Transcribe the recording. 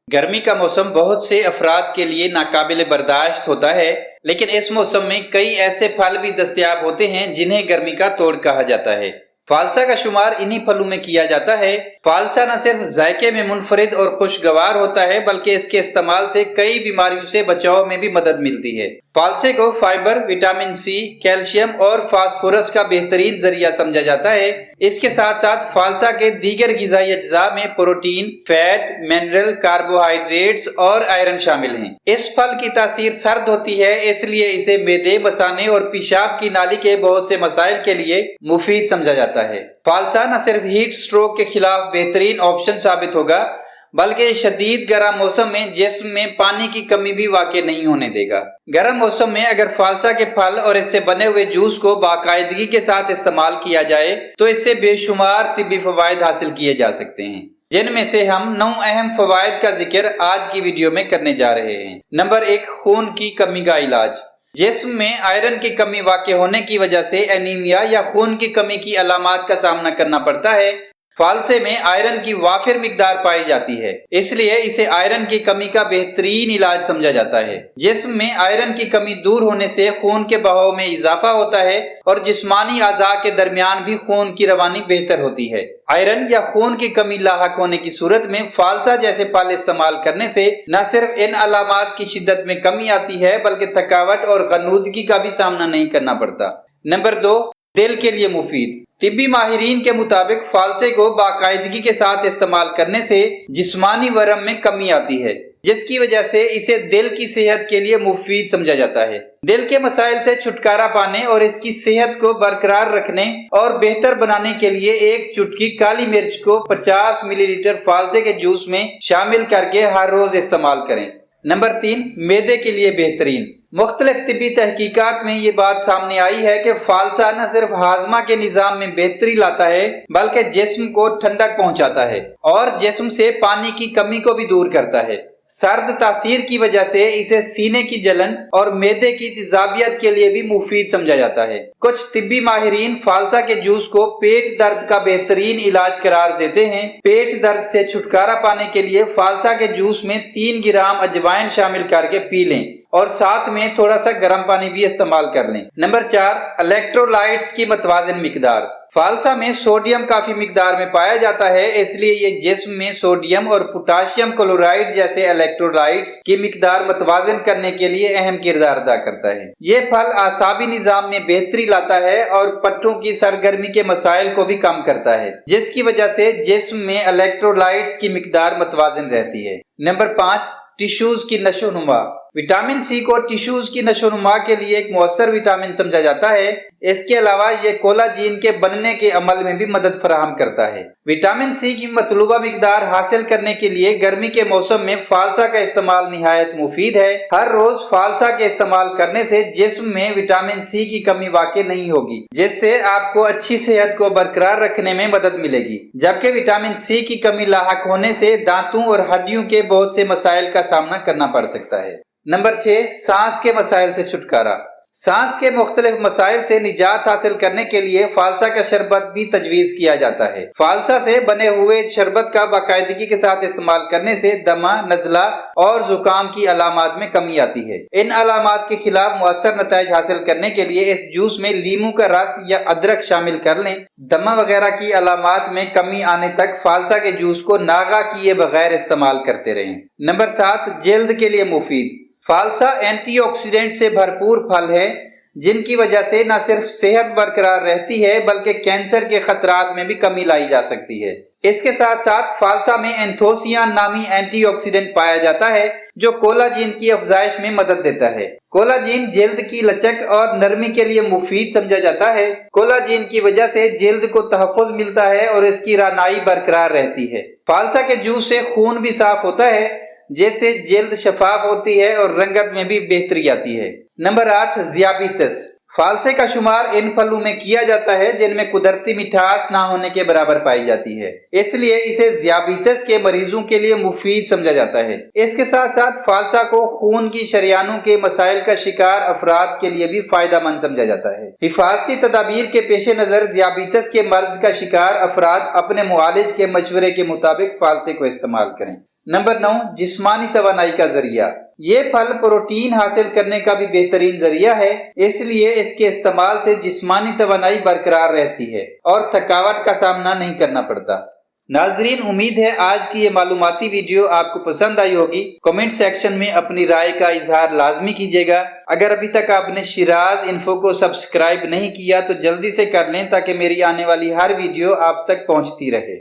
गर्मी का मौसम बहुत से अफराद के लिए नाकाबिल बर्दाश्त होता है, लेकिन इस मौसम में कई ऐसे फल भी दस्तयाब होते हैं जिन्हें गर्मी का तोड़ कहा जाता है। फालसा का शुमार इन्हीं फलों में किया जाता है। फालसा न सिर्फ जायके में मुनफरिद और खुशगवार होता है, बल्कि इसके इस्तेमाल से कई बीमारियों से बचाव में भी मदद मिलती है। फालसे को फाइबर, विटामिन सी, कैल्शियम और फास्फोरस का बेहतरीन जरिया समझा जाता है। इसके साथ साथ फालसा के दीगर गिज़ाई अज्जा में प्रोटीन, फैट, मिनरल, कार्बोहाइड्रेट्स और आयरन शामिल हैं। इस फल की तासीर सर्द होती है, इसलिए इसे मैदे, बसाने और पेशाब की नाली के बहुत से मसाइल के लिए मुफीद समझा जाता है। फालसा न सिर्फ हीट स्ट्रोक के खिलाफ बेहतरीन ऑप्शन साबित होगा, बल्कि शदीद गर्म मौसम में जिस्म में पानी की कमी भी वाक़ई नहीं होने देगा। गर्म मौसम में अगर फालसा के फल और इससे बने हुए जूस को बाकायदगी के साथ इस्तेमाल किया जाए तो इससे बेशुमार तिब्बी फवायद हासिल किए जा सकते हैं, जिनमें से हम 9 अहम फवायद का जिक्र आज की वीडियो में करने जा रहे हैं। नंबर 1, खून की कमी का इलाज। जिस्म में आयरन की कमी वाक़ई होने की वजह से एनीमिया या खून की कमी की अलामात का सामना करना पड़ता है। फालसे में आयरन की वाफिर मिकदार पाई जाती है, इसलिए इसे आयरन की कमी का बेहतरीन इलाज समझा जाता है। जिस्म में आयरन की कमी दूर होने से खून के बहाव में इजाफा होता है और जिस्मानी अज़ा के दरमियान भी खून की रवानी बेहतर होती है। आयरन या खून की कमी लाहक होने की सूरत में फालसा जैसे फल इस्तेमाल करने से न सिर्फ इन अलामात की शिद्दत में कमी आती है, बल्कि थकावट और गनूदगी का भी सामना नहीं करना पड़ता। नंबर 2, दिल के लिए मुफीद। तिब्बी माहिरीन के मुताबिक फालसे को बाकायदगी के साथ इस्तेमाल करने से जिस्मानी वरम में कमी आती है, जिसकी वजह से इसे दिल की सेहत के लिए मुफीद समझा जाता है। दिल के मसाइल से छुटकारा पाने और इसकी सेहत को बरकरार रखने और बेहतर बनाने के लिए एक चुटकी काली मिर्च को 50 मिलीलीटर फालसे के जूस में शामिल करके हर रोज इस्तेमाल करें। नंबर 3, मैदे के लिए बेहतरीन। मुख्तलिफ तिब्बी तहकीकात में ये बात सामने आई है कि फालसा न सिर्फ हाजमा के निज़ाम में बेहतरी लाता है, बल्कि जिस्म को ठंडक पहुंचाता है और जिस्म से पानी की कमी को भी दूर करता है। सर्द तासीर की वजह से इसे सीने की जलन और मैदे की तेजाबियत के लिए भी मुफीद समझा जाता है। कुछ तिब्बी माहिरीन फालसा के जूस को पेट दर्द का बेहतरीन इलाज करार देते हैं। पेट दर्द से छुटकारा पाने के लिए फालसा के जूस में 3 ग्राम अजवाइन शामिल करके पी लें और साथ में थोड़ा सा गर्म पानी भी इस्तेमाल कर लें। नंबर 4, इलेक्ट्रोलाइट्स की मतवाज़िन मिकदार। फालसा में सोडियम काफी मिकदार में पाया जाता है, इसलिए ये जिस्म में सोडियम और पोटाशियम क्लोराइड जैसे इलेक्ट्रोलाइट्स की मिकदार मतवाजन करने के लिए अहम किरदार अदा करता है। ये फल आसाबी निजाम में बेहतरी लाता है और पट्टों की सरगर्मी के मसाइल को भी कम करता है, जिसकी वजह से जिस्म में इलेक्ट्रोलाइट्स की मिकदार मतवाजन रहती है। नंबर 5, टिश्यूज की नशोनुमा। विटामिन सी को टिश्यूज की नशोनुमा के लिए एक मौसर विटामिन समझा जाता है। इसके अलावा ये कोलाजीन के बनने के अमल में भी मदद फराहम करता है। विटामिन सी की मतलूबा मिकदार हासिल करने के लिए गर्मी के मौसम में फालसा का इस्तेमाल निहायत मुफीद है। हर रोज फालसा के इस्तेमाल करने से जिस्म में विटामिन सी की कमी वाक़ई नहीं होगी, जिससे आपको अच्छी सेहत को बरकरार रखने में मदद मिलेगी। जबकि विटामिन सी की कमी लाहक होने से दांतों और हड्डियों के बहुत से मसाइल का सामना करना पड़ सकता है। नंबर 6, सांस के मसाइल से छुटकारा। सांस के मुख्तलिफ मसाइल से निजात हासिल करने के लिए फालसा का शरबत भी तजवीज किया जाता है। फालसा से बने हुए शरबत का बाकायदगी के साथ इस्तेमाल करने से दमा, नज़ला और जुकाम की अलामात में कमी आती है। इन अलामात के खिलाफ मुअस्सर नताइज हासिल करने के लिए इस जूस में लीमू का रस या अदरक शामिल कर लें। दमा वगैरह की अलामात में कमी आने तक फालसा के जूस को नागा किए बगैर इस्तेमाल करते रहें। नंबर 7, जल्द के लिए मुफीद। फालसा एंटीऑक्सीडेंट से भरपूर फल है, जिनकी वजह से न सिर्फ सेहत बरकरार रहती है, बल्कि कैंसर के खतरात में भी कमी लाई जा सकती है। इसके साथ साथ फालसा में एंथोसियान नामी एंटीऑक्सीडेंट पाया जाता है, जो कोलाजीन की अफजाइश में मदद देता है। कोलाजीन जल्द की लचक और नरमी के लिए मुफीद समझा जाता है। कोलाजीन की वजह से जल्द को तहफ़्फ़ुज़ मिलता है और इसकी रानाई बरकरार रहती है। फालसा के जूस से खून भी साफ होता है, जिससे जल्द शफाफ होती है और रंगत में भी बेहतरी आती है। नंबर 8, ज़ियाबितस। फालसे का शुमार इन फलों में किया जाता है जिनमें कुदरती मिठास ना होने के बराबर पाई जाती है, इसलिए इसे ज़ियाबितस के मरीजों के लिए मुफीद समझा जाता है। इसके साथ साथ फालसा को खून की शरियानों के मसाइल का शिकार अफराद के लिए भी फायदा मंद समझा जाता है। हिफाजती तदाबीर के पेश नज़र ज़ियाबितस के मर्ज का शिकार अफराद अपने मुआलिज के मशवरे के मुताबिक फालसे को इस्तेमाल करें। नंबर 9, जिस्मानी तवानाई का जरिया। ये फल प्रोटीन हासिल करने का भी बेहतरीन जरिया है, इसलिए इसके इस्तेमाल से जिस्मानी तवानाई बरकरार रहती है और थकावट का सामना नहीं करना पड़ता। नाजरीन, उम्मीद है आज की ये मालूमाती वीडियो आपको पसंद आई होगी। कमेंट सेक्शन में अपनी राय का इजहार लाजमी कीजिएगा। अगर अभी तक आपने शिराज इन्फो को सब्सक्राइब नहीं किया तो जल्दी से कर लें ताकि मेरी आने वाली हर वीडियो आप तक पहुंचती रहे।